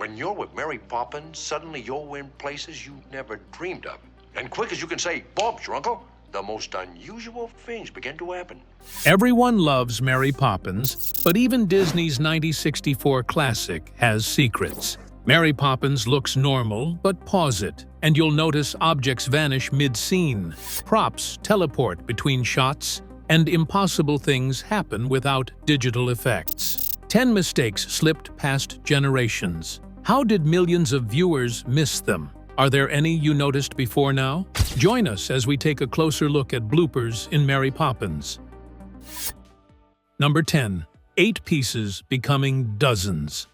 When you're with Mary Poppins, suddenly you're in places you never dreamed of. And quick as you can say, Bob's your uncle, the most unusual things begin to happen. Everyone loves Mary Poppins, but even Disney's 1964 classic has secrets. Mary Poppins looks normal, but pause it, and you'll notice objects vanish mid-scene. Props teleport between shots, and impossible things happen without digital effects. 10 mistakes slipped past generations. How did millions of viewers miss them? Are there any you noticed before now? Join us as we take a closer look at bloopers in Mary Poppins. Number 10. 8 pieces becoming dozens.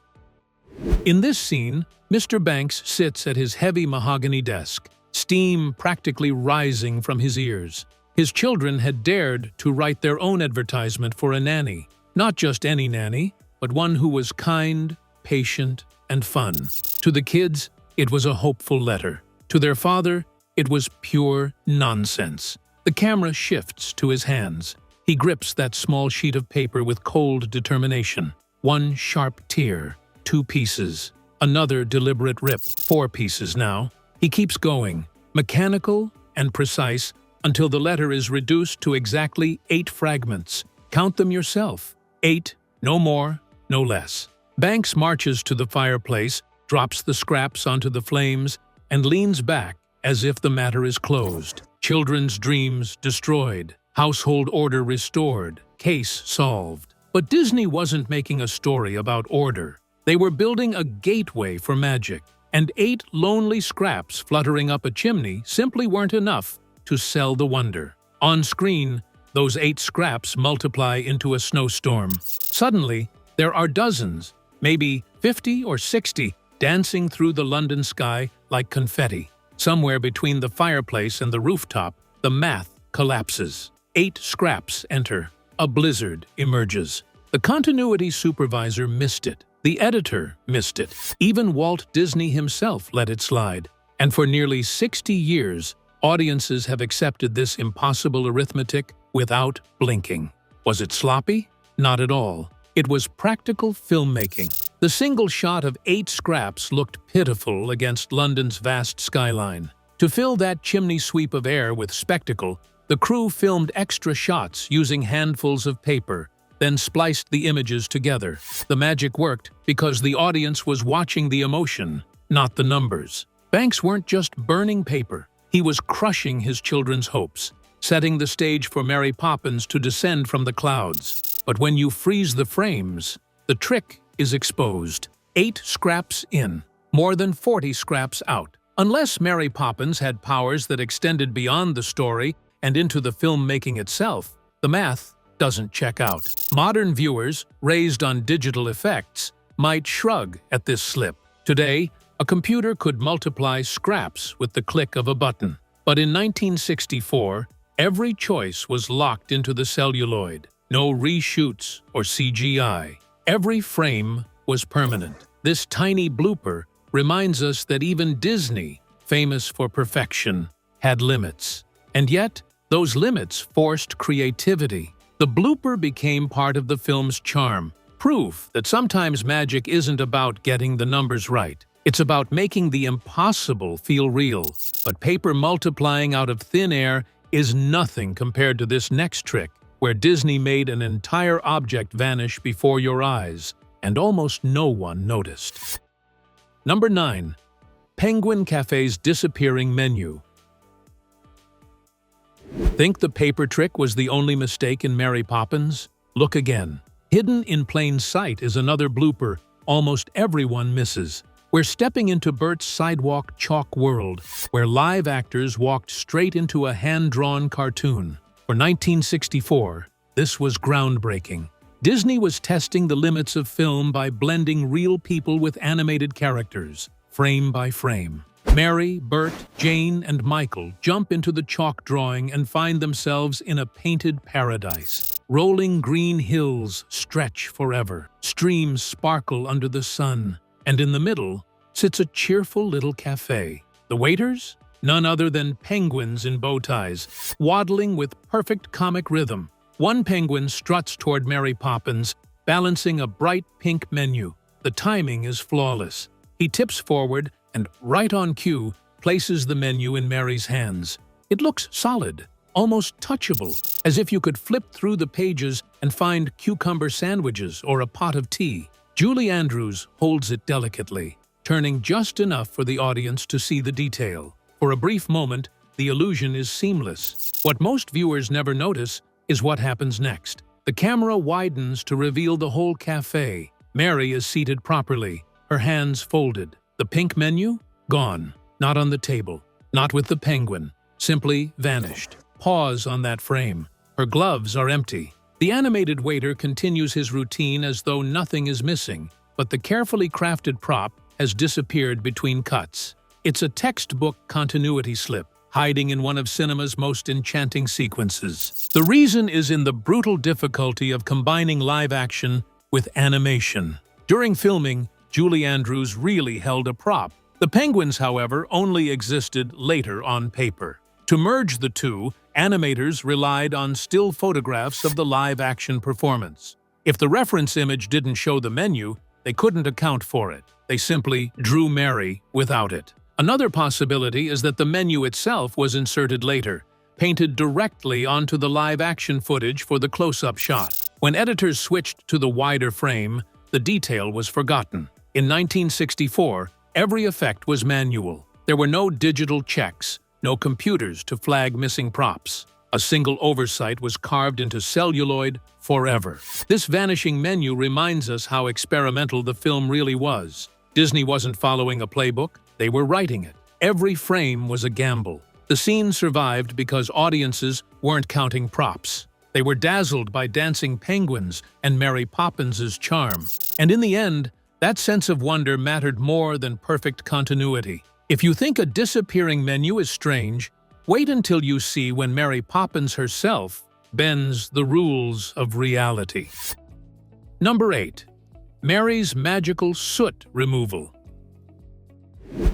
In this scene, Mr. Banks sits at his heavy mahogany desk, steam practically rising from his ears. His children had dared to write their own advertisement for a nanny. Not just any nanny, but one who was kind, patient, and fun. To the kids, it was a hopeful letter. To their father, it was pure nonsense. The camera shifts to his hands. He grips that small sheet of paper with cold determination. 1 sharp tear, 2 pieces. Another deliberate rip, 4 pieces now. He keeps going, mechanical and precise, until the letter is reduced to exactly 8 fragments. Count them yourself. 8, no more, no less. Banks marches to the fireplace, drops the scraps onto the flames, and leans back as if the matter is closed. Children's dreams destroyed, household order restored, case solved. But Disney wasn't making a story about order. They were building a gateway for magic, and 8 lonely scraps fluttering up a chimney simply weren't enough to sell the wonder. On screen, those 8 scraps multiply into a snowstorm. Suddenly, there are dozens, maybe 50 or 60, dancing through the London sky like confetti. Somewhere between the fireplace and the rooftop, the math collapses. 8 scraps enter. A blizzard emerges. The continuity supervisor missed it. The editor missed it. Even Walt Disney himself let it slide. And for nearly 60 years, audiences have accepted this impossible arithmetic without blinking. Was it sloppy? Not at all. It was practical filmmaking. The single shot of 8 scraps looked pitiful against London's vast skyline. To fill that chimney sweep of air with spectacle, the crew filmed extra shots using handfuls of paper, then spliced the images together. The magic worked because the audience was watching the emotion, not the numbers. Banks weren't just burning paper. He was crushing his children's hopes, setting the stage for Mary Poppins to descend from the clouds. But when you freeze the frames, the trick is exposed. 8 scraps in, more than 40 scraps out. Unless Mary Poppins had powers that extended beyond the story and into the filmmaking itself, the math doesn't check out. Modern viewers, raised on digital effects, might shrug at this slip. Today, a computer could multiply scraps with the click of a button. But in 1964, every choice was locked into the celluloid. No reshoots or CGI. Every frame was permanent. This tiny blooper reminds us that even Disney, famous for perfection, had limits. And yet, those limits forced creativity. The blooper became part of the film's charm, proof that sometimes magic isn't about getting the numbers right. It's about making the impossible feel real. But paper multiplying out of thin air is nothing compared to this next trick, where Disney made an entire object vanish before your eyes, and almost no one noticed. Number 9. Penguin Cafe's disappearing menu. Think the paper trick was the only mistake in Mary Poppins? Look again. Hidden in plain sight is another blooper almost everyone misses. We're stepping into Bert's sidewalk chalk world, where live actors walked straight into a hand-drawn cartoon. For 1964, this was groundbreaking. Disney was testing the limits of film by blending real people with animated characters, frame by frame. Mary, Bert, Jane, and Michael jump into the chalk drawing and find themselves in a painted paradise. Rolling green hills stretch forever. Streams sparkle under the sun. And in the middle sits a cheerful little cafe. The waiters? None other than penguins in bow ties, waddling with perfect comic rhythm. One penguin struts toward Mary Poppins, balancing a bright pink menu. The timing is flawless. He tips forward and, right on cue, places the menu in Mary's hands. It looks solid, almost touchable, as if you could flip through the pages and find cucumber sandwiches or a pot of tea. Julie Andrews holds it delicately, turning just enough for the audience to see the detail. For a brief moment, the illusion is seamless. What most viewers never notice is what happens next. The camera widens to reveal the whole cafe. Mary is seated properly, her hands folded. The pink menu? Gone. Not on the table. Not with the penguin. Simply vanished. Pause on that frame. Her gloves are empty. The animated waiter continues his routine as though nothing is missing, but the carefully crafted prop has disappeared between cuts. It's a textbook continuity slip, hiding in one of cinema's most enchanting sequences. The reason is in the brutal difficulty of combining live action with animation. During filming, Julie Andrews really held a prop. The penguins, however, only existed later on paper. To merge the two, animators relied on still photographs of the live-action performance. If the reference image didn't show the menu, they couldn't account for it. They simply drew Mary without it. Another possibility is that the menu itself was inserted later, painted directly onto the live-action footage for the close-up shot. When editors switched to the wider frame, the detail was forgotten. In 1964, every effect was manual. There were no digital checks, no computers to flag missing props. A single oversight was carved into celluloid forever. This vanishing menu reminds us how experimental the film really was. Disney wasn't following a playbook, they were writing it. Every frame was a gamble. The scene survived because audiences weren't counting props. They were dazzled by dancing penguins and Mary Poppins' charm. And in the end, that sense of wonder mattered more than perfect continuity. If you think a disappearing menu is strange, wait until you see when Mary Poppins herself bends the rules of reality. Number 8. Mary's magical soot removal.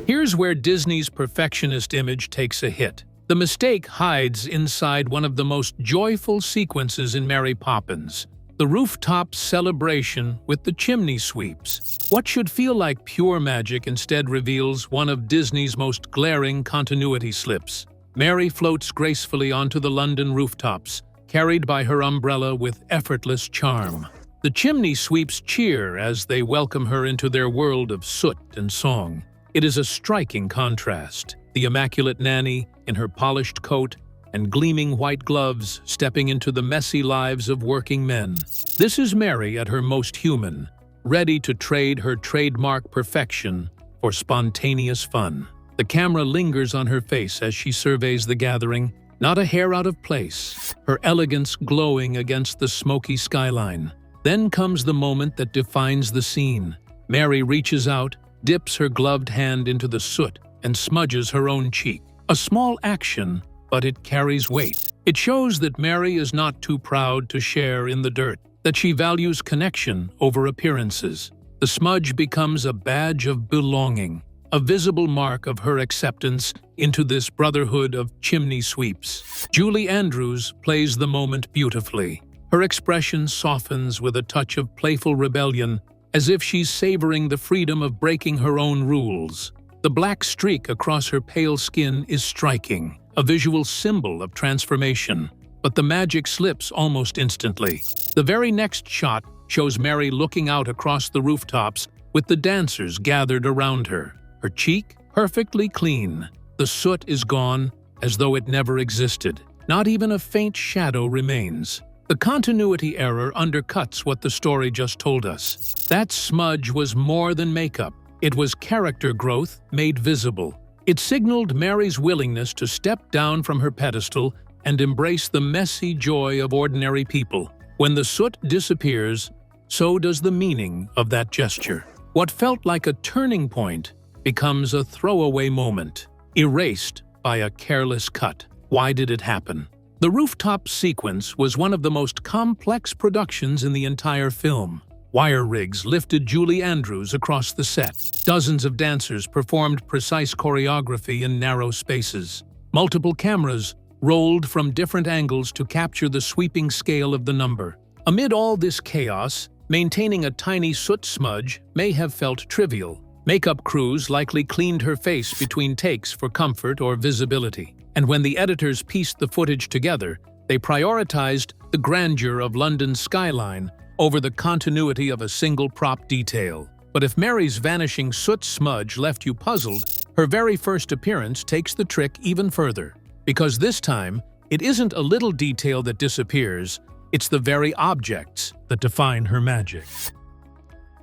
Here's where Disney's perfectionist image takes a hit. The mistake hides inside one of the most joyful sequences in Mary Poppins, the rooftop celebration with the chimney sweeps. What should feel like pure magic instead reveals one of Disney's most glaring continuity slips. Mary floats gracefully onto the London rooftops, carried by her umbrella with effortless charm. The chimney sweeps cheer as they welcome her into their world of soot and song. It is a striking contrast. The immaculate nanny, in her polished coat and gleaming white gloves, stepping into the messy lives of working men. This is Mary at her most human, ready to trade her trademark perfection for spontaneous fun. The camera lingers on her face as she surveys the gathering, not a hair out of place, her elegance glowing against the smoky skyline. Then comes the moment that defines the scene. Mary reaches out, dips her gloved hand into the soot, and smudges her own cheek. A small action, but it carries weight. It shows that Mary is not too proud to share in the dirt, that she values connection over appearances. The smudge becomes a badge of belonging, a visible mark of her acceptance into this brotherhood of chimney sweeps. Julie Andrews plays the moment beautifully. Her expression softens with a touch of playful rebellion, as if she's savoring the freedom of breaking her own rules. The black streak across her pale skin is striking, a visual symbol of transformation. But the magic slips almost instantly. The very next shot shows Mary looking out across the rooftops with the dancers gathered around her. Her cheek perfectly clean. The soot is gone, as though it never existed. Not even a faint shadow remains. The continuity error undercuts what the story just told us. That smudge was more than makeup. It was character growth made visible. It signaled Mary's willingness to step down from her pedestal and embrace the messy joy of ordinary people. When the soot disappears, so does the meaning of that gesture. What felt like a turning point becomes a throwaway moment, erased by a careless cut. Why did it happen? The rooftop sequence was one of the most complex productions in the entire film. Wire rigs lifted Julie Andrews across the set. Dozens of dancers performed precise choreography in narrow spaces. Multiple cameras rolled from different angles to capture the sweeping scale of the number. Amid all this chaos, maintaining a tiny soot smudge may have felt trivial, Makeup crews likely cleaned her face between takes for comfort or visibility. And when the editors pieced the footage together, they prioritized the grandeur of London's skyline over the continuity of a single prop detail. But if Mary's vanishing soot smudge left you puzzled, her very first appearance takes the trick even further. Because this time, it isn't a little detail that disappears, it's the very objects that define her magic.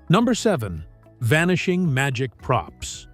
Number 7. Vanishing magic props.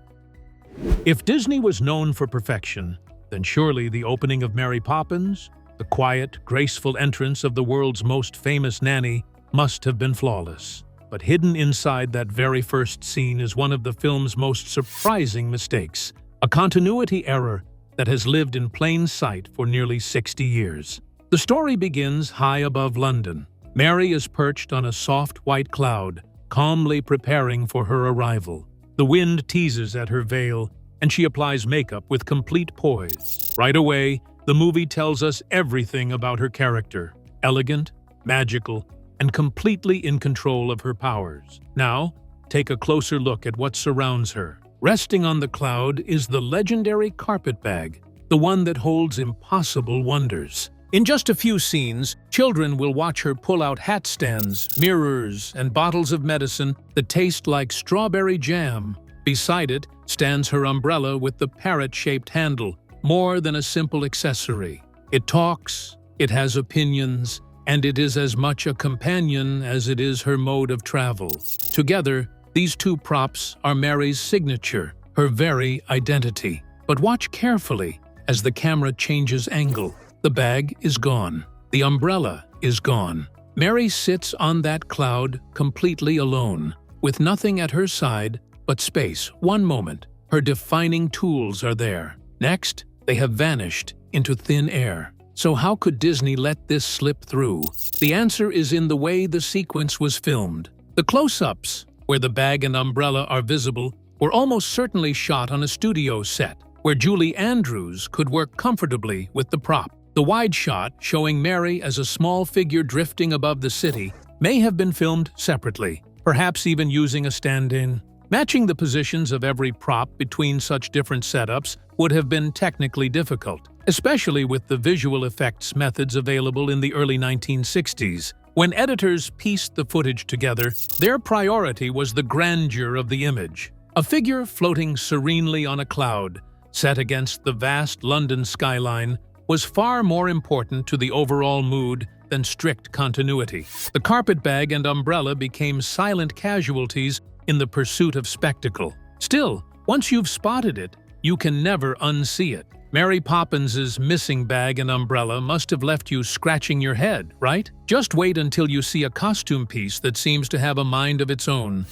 If Disney was known for perfection, then surely the opening of Mary Poppins, the quiet, graceful entrance of the world's most famous nanny, must have been flawless. But hidden inside that very first scene is one of the film's most surprising mistakes, a continuity error that has lived in plain sight for nearly 60 years. The story begins high above London. Mary is perched on a soft white cloud, calmly preparing for her arrival. The wind teases at her veil, and she applies makeup with complete poise. Right away, the movie tells us everything about her character: elegant, magical, and completely in control of her powers. Now, take a closer look at what surrounds her. Resting on the cloud is the legendary carpet bag, the one that holds impossible wonders. In just a few scenes, children will watch her pull out hat stands, mirrors, and bottles of medicine that taste like strawberry jam. Beside it stands her umbrella with the parrot-shaped handle, more than a simple accessory. It talks, it has opinions, and it is as much a companion as it is her mode of travel. Together, these two props are Mary's signature, her very identity. But watch carefully as the camera changes angle. The bag is gone. The umbrella is gone. Mary sits on that cloud completely alone, with nothing at her side but space. One moment, her defining tools are there. Next, they have vanished into thin air. So how could Disney let this slip through? The answer is in the way the sequence was filmed. The close-ups, where the bag and umbrella are visible, were almost certainly shot on a studio set, where Julie Andrews could work comfortably with the prop. The wide shot, showing Mary as a small figure drifting above the city, may have been filmed separately, perhaps even using a stand-in. Matching the positions of every prop between such different setups would have been technically difficult, especially with the visual effects methods available in the early 1960s. When editors pieced the footage together, their priority was the grandeur of the image. A figure floating serenely on a cloud, set against the vast London skyline, was far more important to the overall mood than strict continuity. The carpet bag and umbrella became silent casualties in the pursuit of spectacle. Still, once you've spotted it, you can never unsee it. Mary Poppins' missing bag and umbrella must have left you scratching your head, right? Just wait until you see a costume piece that seems to have a mind of its own.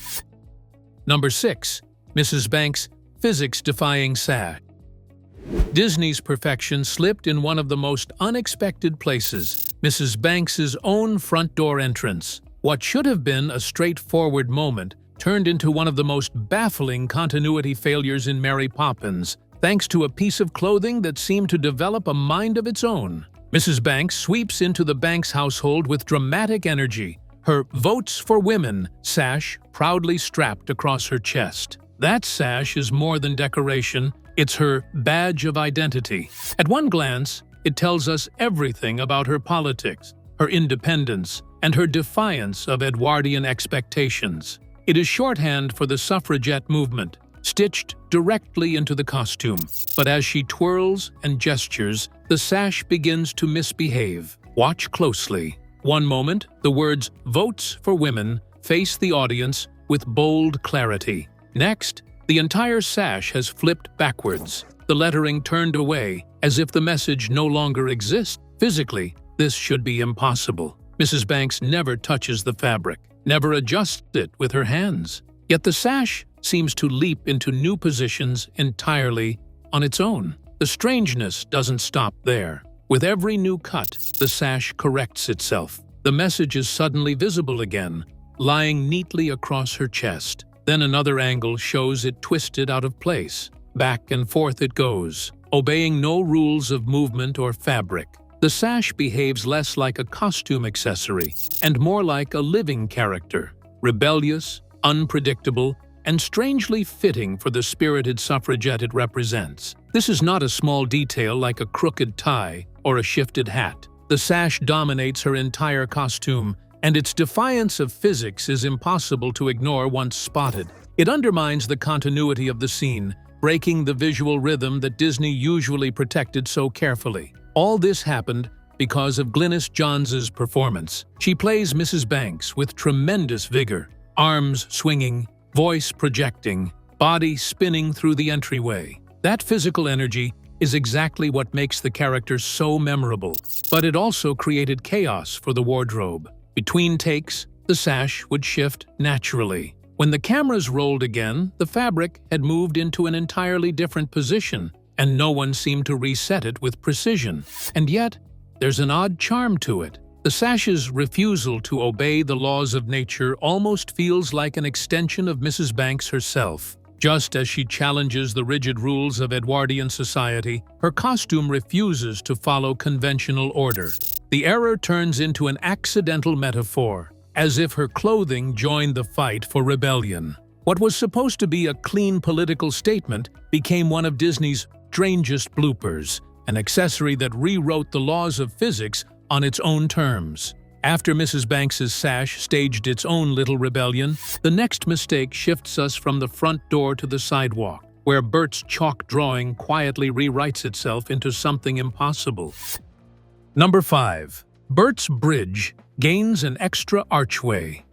Number 6. Mrs. Banks' physics-defying sash. Disney's perfection slipped in one of the most unexpected places, Mrs. Banks' own front door entrance. What should have been a straightforward moment turned into one of the most baffling continuity failures in Mary Poppins, thanks to a piece of clothing that seemed to develop a mind of its own. Mrs. Banks sweeps into the Banks household with dramatic energy, her "Votes for Women" sash proudly strapped across her chest. That sash is more than decoration, it's her badge of identity. At one glance, it tells us everything about her politics, her independence, and her defiance of Edwardian expectations. It is shorthand for the suffragette movement, stitched directly into the costume. But as she twirls and gestures, the sash begins to misbehave. Watch closely. One moment, the words "Votes for Women" face the audience with bold clarity. Next, the entire sash has flipped backwards, the lettering turned away, as if the message no longer exists. Physically, this should be impossible. Mrs. Banks never touches the fabric, never adjusts it with her hands. Yet the sash seems to leap into new positions entirely on its own. The strangeness doesn't stop there. With every new cut, the sash corrects itself. The message is suddenly visible again, lying neatly across her chest. Then another angle shows it twisted out of place. Back and forth it goes, obeying no rules of movement or fabric. The sash behaves less like a costume accessory and more like a living character, rebellious, unpredictable, and strangely fitting for the spirited suffragette it represents. This is not a small detail like a crooked tie or a shifted hat. The sash dominates her entire costume, and its defiance of physics is impossible to ignore once spotted. It undermines the continuity of the scene, breaking the visual rhythm that Disney usually protected so carefully. All this happened because of Glynis Johns's performance. She plays Mrs. Banks with tremendous vigor, arms swinging, voice projecting, body spinning through the entryway. That physical energy is exactly what makes the character so memorable, but it also created chaos for the wardrobe. Between takes, the sash would shift naturally. When the cameras rolled again, the fabric had moved into an entirely different position, and no one seemed to reset it with precision. And yet, there's an odd charm to it. The sash's refusal to obey the laws of nature almost feels like an extension of Mrs. Banks herself. Just as she challenges the rigid rules of Edwardian society, her costume refuses to follow conventional order. The error turns into an accidental metaphor, as if her clothing joined the fight for rebellion. What was supposed to be a clean political statement became one of Disney's strangest bloopers, an accessory that rewrote the laws of physics on its own terms. After Mrs. Banks's sash staged its own little rebellion, the next mistake shifts us from the front door to the sidewalk, where Bert's chalk drawing quietly rewrites itself into something impossible. Number 5. Bert's bridge gains an extra archway.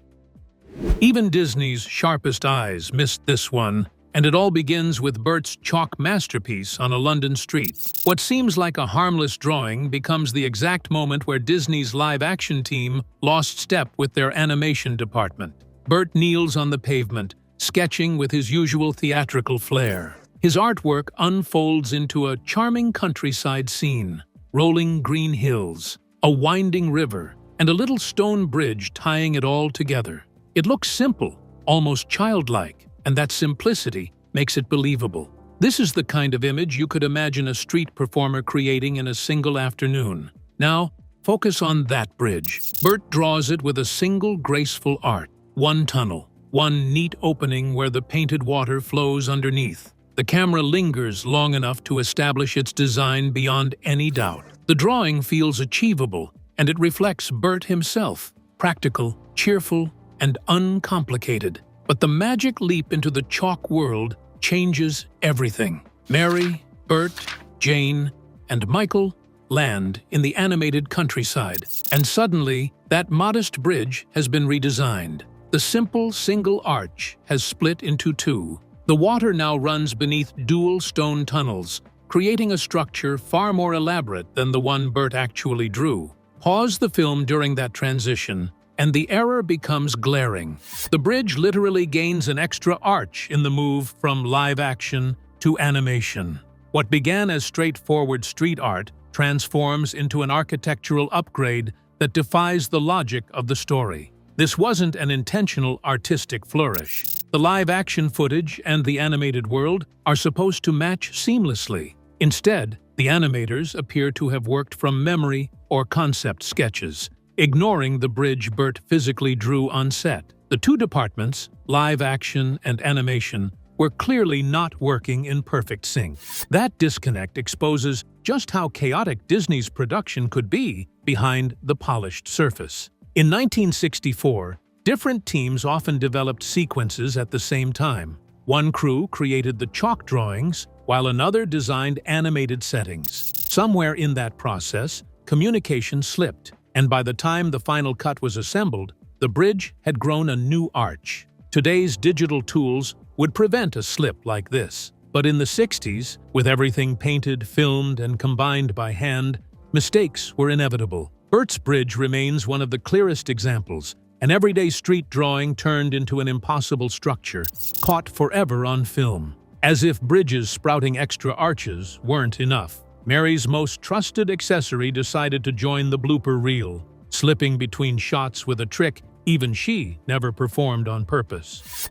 Even Disney's sharpest eyes missed this one, and it all begins with Bert's chalk masterpiece on a London street. What seems like a harmless drawing becomes the exact moment where Disney's live-action team lost step with their animation department. Bert kneels on the pavement, sketching with his usual theatrical flair. His artwork unfolds into a charming countryside scene, rolling green hills, a winding river, and a little stone bridge tying it all together. It looks simple, almost childlike, and that simplicity makes it believable. This is the kind of image you could imagine a street performer creating in a single afternoon. Now, focus on that bridge. Bert draws it with a single graceful art. One tunnel, one neat opening where the painted water flows underneath. The camera lingers long enough to establish its design beyond any doubt. The drawing feels achievable, and it reflects Bert himself, practical, cheerful, and uncomplicated. But the magic leap into the chalk world changes everything. Mary, Bert, Jane, and Michael land in the animated countryside, and suddenly that modest bridge has been redesigned. The simple single arch has split into two. The water now runs beneath dual stone tunnels, creating a structure far more elaborate than the one Bert actually drew. Pause the film during that transition, and the error becomes glaring. The bridge literally gains an extra arch in the move from live action to animation. What began as straightforward street art transforms into an architectural upgrade that defies the logic of the story. This wasn't an intentional artistic flourish. The live action footage and the animated world are supposed to match seamlessly. Instead, the animators appear to have worked from memory or concept sketches, ignoring the bridge Bert physically drew on set. The two departments, live action and animation, were clearly not working in perfect sync. That disconnect exposes just how chaotic Disney's production could be behind the polished surface. In 1964, different teams often developed sequences at the same time. One crew created the chalk drawings, while another designed animated settings. Somewhere in that process, communication slipped, and by the time the final cut was assembled, the bridge had grown a new arch. Today's digital tools would prevent a slip like this. But in the 60s, with everything painted, filmed, and combined by hand, mistakes were inevitable. Bert's bridge remains one of the clearest examples, an everyday street drawing turned into an impossible structure, caught forever on film. As if bridges sprouting extra arches weren't enough, Mary's most trusted accessory decided to join the blooper reel, slipping between shots with a trick even she never performed on purpose.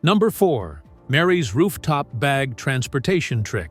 Number 4. Mary's rooftop bag transportation trick.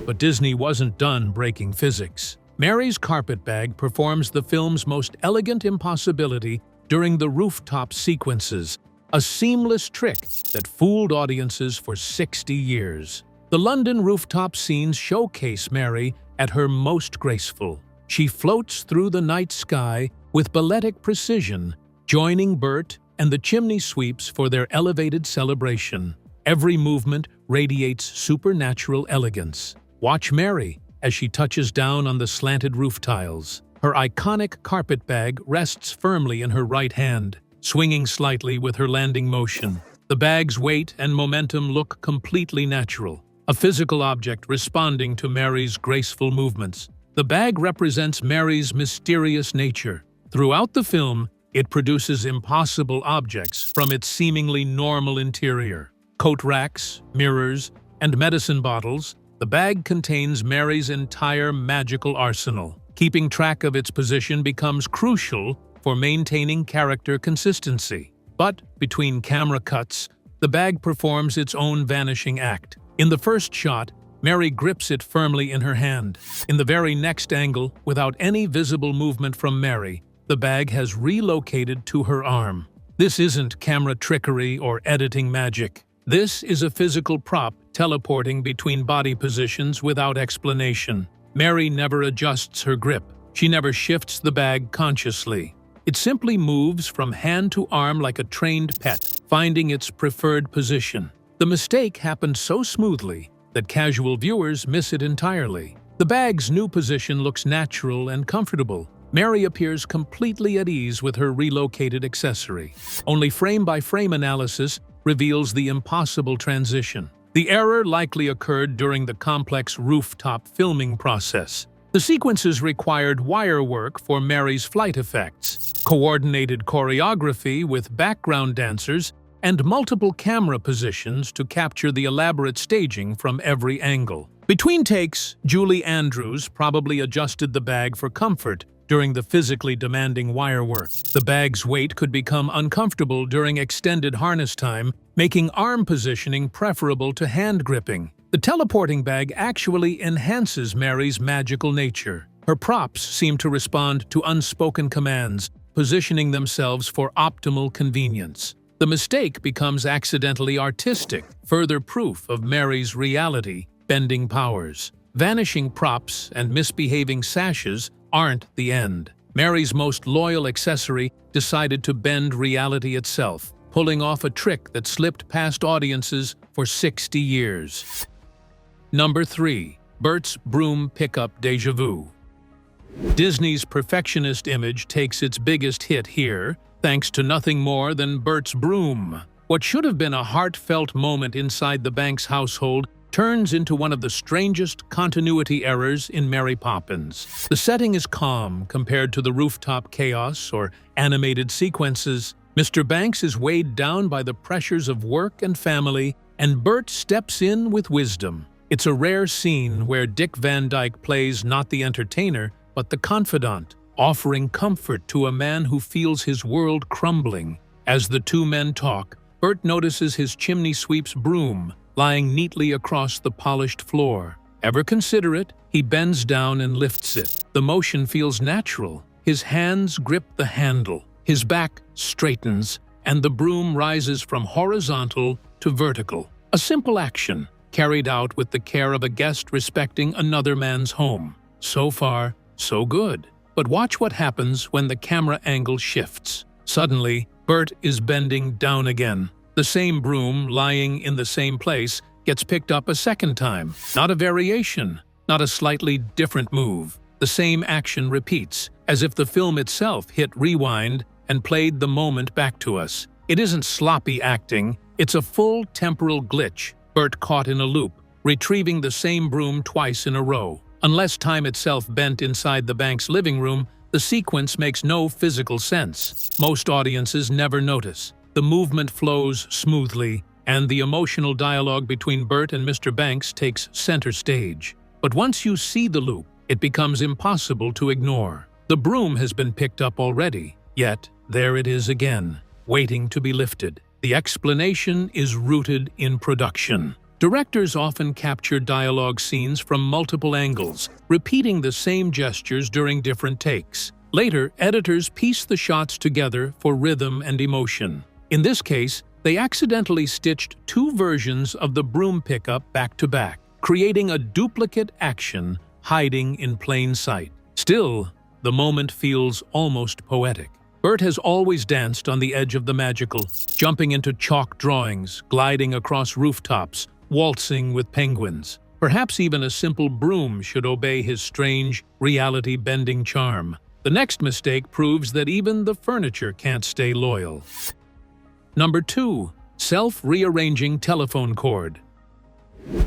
But Disney wasn't done breaking physics. Mary's carpet bag performs the film's most elegant impossibility during the rooftop sequences, a seamless trick that fooled audiences for 60 years. The London rooftop scenes showcase Mary at her most graceful. She floats through the night sky with balletic precision, joining Bert and the chimney sweeps for their elevated celebration. Every movement radiates supernatural elegance. Watch Mary as she touches down on the slanted roof tiles. Her iconic carpet bag rests firmly in her right hand, swinging slightly with her landing motion. The bag's weight and momentum look completely natural, a physical object responding to Mary's graceful movements. The bag represents Mary's mysterious nature. Throughout the film, it produces impossible objects from its seemingly normal interior. Coat racks, mirrors, and medicine bottles, the bag contains Mary's entire magical arsenal. Keeping track of its position becomes crucial for maintaining character consistency. But between camera cuts, the bag performs its own vanishing act. In the first shot, Mary grips it firmly in her hand. In the very next angle, without any visible movement from Mary, the bag has relocated to her arm. This isn't camera trickery or editing magic. This is a physical prop teleporting between body positions without explanation. Mary never adjusts her grip. She never shifts the bag consciously. It simply moves from hand to arm like a trained pet, finding its preferred position. The mistake happened so smoothly that casual viewers miss it entirely. The bag's new position looks natural and comfortable. Mary appears completely at ease with her relocated accessory. Only frame-by-frame analysis reveals the impossible transition. The error likely occurred during the complex rooftop filming process. The sequences required wire work for Mary's flight effects, coordinated choreography with background dancers, and multiple camera positions to capture the elaborate staging from every angle. Between takes, Julie Andrews probably adjusted the bag for comfort during the physically demanding wire work. The bag's weight could become uncomfortable during extended harness time, making arm positioning preferable to hand gripping. The teleporting bag actually enhances Mary's magical nature. Her props seem to respond to unspoken commands, positioning themselves for optimal convenience. The mistake becomes accidentally artistic, further proof of Mary's reality-bending powers. Vanishing props and misbehaving sashes aren't the end. Mary's most loyal accessory decided to bend reality itself, pulling off a trick that slipped past audiences for 60 years. Number 3. Bert's broom pickup déjà vu. Disney's perfectionist image takes its biggest hit here, thanks to nothing more than Bert's broom. What should have been a heartfelt moment inside the Banks household turns into one of the strangest continuity errors in Mary Poppins. The setting is calm compared to the rooftop chaos or animated sequences. Mr. Banks is weighed down by the pressures of work and family, and Bert steps in with wisdom. It's a rare scene where Dick Van Dyke plays not the entertainer, but the confidant, offering comfort to a man who feels his world crumbling. As the two men talk, Bert notices his chimney sweep's broom lying neatly across the polished floor. Ever considerate, he bends down and lifts it. The motion feels natural. His hands grip the handle. His back straightens, and the broom rises from horizontal to vertical. A simple action, carried out with the care of a guest respecting another man's home. So far, so good. But watch what happens when the camera angle shifts. Suddenly, Bert is bending down again. The same broom, lying in the same place, gets picked up a second time. Not a variation, not a slightly different move. The same action repeats, as if the film itself hit rewind and played the moment back to us. It isn't sloppy acting, it's a full temporal glitch, Bert caught in a loop, retrieving the same broom twice in a row. Unless time itself bent inside the Banks' living room, the sequence makes no physical sense. Most audiences never notice. The movement flows smoothly, and the emotional dialogue between Bert and Mr. Banks takes center stage. But once you see the loop, it becomes impossible to ignore. The broom has been picked up already, yet there it is again, waiting to be lifted. The explanation is rooted in production. Directors often capture dialogue scenes from multiple angles, repeating the same gestures during different takes. Later, editors piece the shots together for rhythm and emotion. In this case, they accidentally stitched two versions of the broom pickup back to back, creating a duplicate action hiding in plain sight. Still, the moment feels almost poetic. Bert has always danced on the edge of the magical, jumping into chalk drawings, gliding across rooftops, waltzing with penguins. Perhaps even a simple broom should obey his strange, reality-bending charm. The next mistake proves that even the furniture can't stay loyal. Number 2. Self-rearranging telephone cord.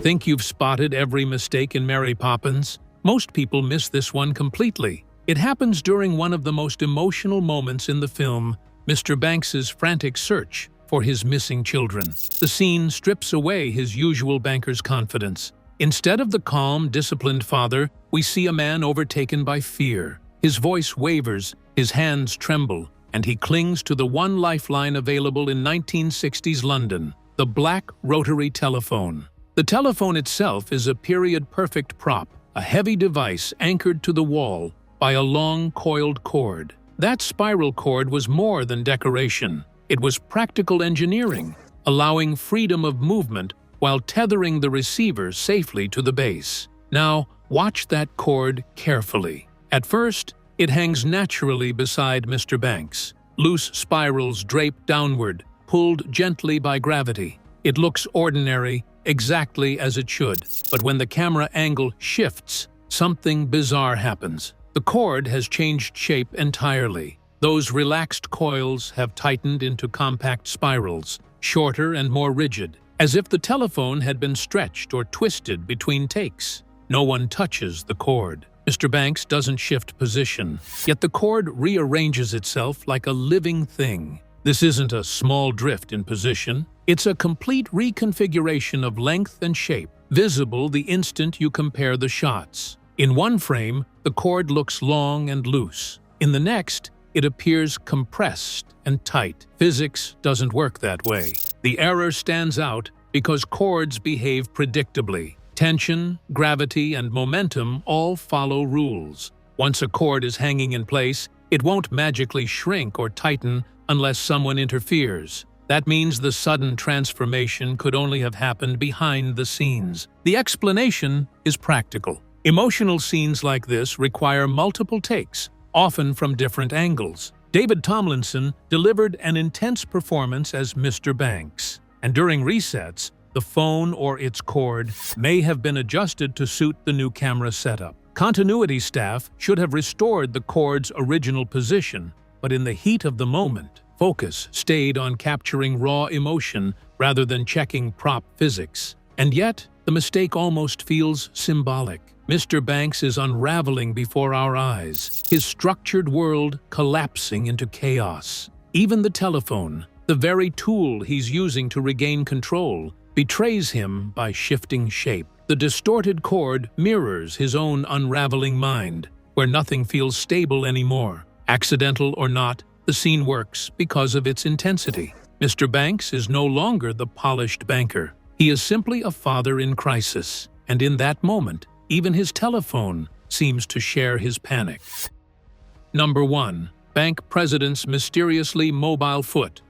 Think you've spotted every mistake in Mary Poppins? Most people miss this one completely. It happens during one of the most emotional moments in the film, Mr. Banks's frantic search for his missing children. The scene strips away his usual banker's confidence. Instead of the calm, disciplined father, we see a man overtaken by fear. His voice wavers, his hands tremble, and he clings to the one lifeline available in 1960s London, the black rotary telephone. The telephone itself is a period-perfect prop, a heavy device anchored to the wall by a long, coiled cord. That spiral cord was more than decoration. It was practical engineering, allowing freedom of movement while tethering the receiver safely to the base. Now, watch that cord carefully. At first, it hangs naturally beside Mr. Banks. Loose spirals drape downward, pulled gently by gravity. It looks ordinary, exactly as it should. But when the camera angle shifts, something bizarre happens. The cord has changed shape entirely. Those relaxed coils have tightened into compact spirals, shorter and more rigid, as if the telephone had been stretched or twisted between takes. No one touches the cord. Mr. Banks doesn't shift position, yet the cord rearranges itself like a living thing. This isn't a small drift in position. It's a complete reconfiguration of length and shape, visible the instant you compare the shots. In one frame, the cord looks long and loose. In the next, it appears compressed and tight. Physics doesn't work that way. The error stands out because cords behave predictably. Tension, gravity, and momentum all follow rules. Once a cord is hanging in place, it won't magically shrink or tighten unless someone interferes. That means the sudden transformation could only have happened behind the scenes. The explanation is practical. Emotional scenes like this require multiple takes, often from different angles. David Tomlinson delivered an intense performance as Mr. Banks, and during resets, the phone or its cord may have been adjusted to suit the new camera setup. Continuity staff should have restored the cord's original position, but in the heat of the moment, focus stayed on capturing raw emotion rather than checking prop physics. And yet, the mistake almost feels symbolic. Mr. Banks is unraveling before our eyes, his structured world collapsing into chaos. Even the telephone, the very tool he's using to regain control, betrays him by shifting shape. The distorted cord mirrors his own unraveling mind, where nothing feels stable anymore. Accidental or not, the scene works because of its intensity. Mr. Banks is no longer the polished banker. He is simply a father in crisis, and in that moment, even his telephone seems to share his panic. Number 1. Bank President's mysteriously mobile foot.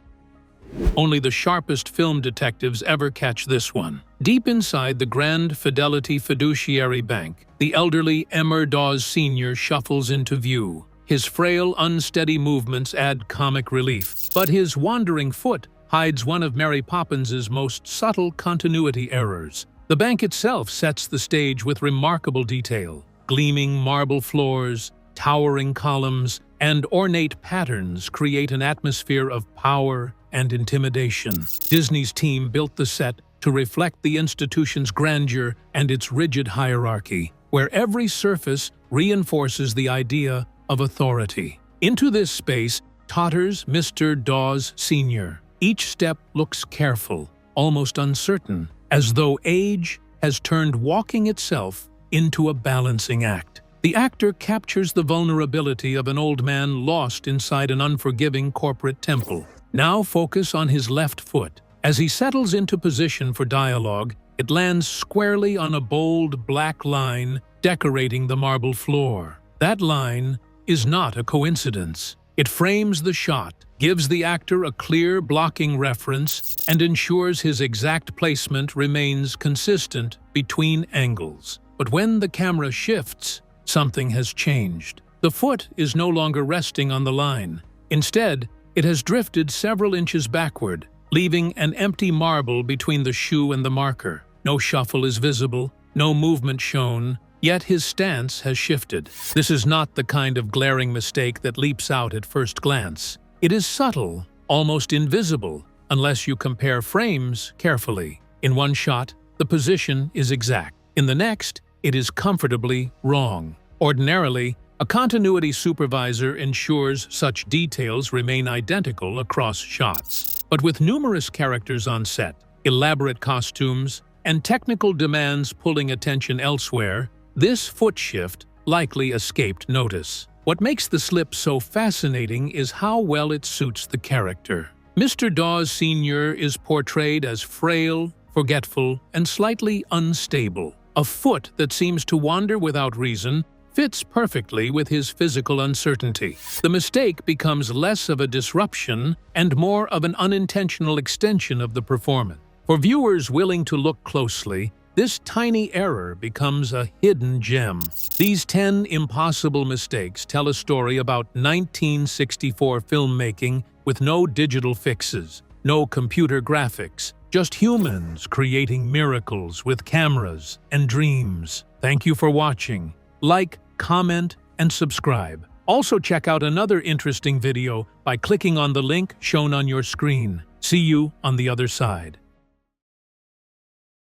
Only the sharpest film detectives ever catch this one. Deep inside the Grand Fidelity Fiduciary Bank, the elderly Emmer Dawes Sr. shuffles into view. His frail, unsteady movements add comic relief, but his wandering foot hides one of Mary Poppins's most subtle continuity errors. The bank itself sets the stage with remarkable detail. Gleaming marble floors, towering columns, and ornate patterns create an atmosphere of power and intimidation. Disney's team built the set to reflect the institution's grandeur and its rigid hierarchy, where every surface reinforces the idea of authority. Into this space totters Mr. Dawes Sr. Each step looks careful, almost uncertain, as though age has turned walking itself into a balancing act. The actor captures the vulnerability of an old man lost inside an unforgiving corporate temple. Now focus on his left foot. As he settles into position for dialogue, it lands squarely on a bold black line decorating the marble floor. That line is not a coincidence. It frames the shot, gives the actor a clear blocking reference, and ensures his exact placement remains consistent between angles. But when the camera shifts, something has changed. The foot is no longer resting on the line. Instead, it has drifted several inches backward, leaving an empty marble between the shoe and the marker. No shuffle is visible, no movement shown, yet his stance has shifted. This is not the kind of glaring mistake that leaps out at first glance. It is subtle, almost invisible, unless you compare frames carefully. In one shot, the position is exact. In the next, it is comfortably wrong. Ordinarily, a continuity supervisor ensures such details remain identical across shots. But with numerous characters on set, elaborate costumes, and technical demands pulling attention elsewhere, this foot shift likely escaped notice. What makes the slip so fascinating is how well it suits the character. Mr. Dawes Sr. is portrayed as frail, forgetful, and slightly unstable. A foot that seems to wander without reason fits perfectly with his physical uncertainty. The mistake becomes less of a disruption and more of an unintentional extension of the performance. For viewers willing to look closely, this tiny error becomes a hidden gem. These 10 impossible mistakes tell a story about 1964 filmmaking with no digital fixes, no computer graphics, just humans creating miracles with cameras and dreams. Thank you for watching. Like, comment, and subscribe. Also check out another interesting video by clicking on the link shown on your screen. See you on the other side.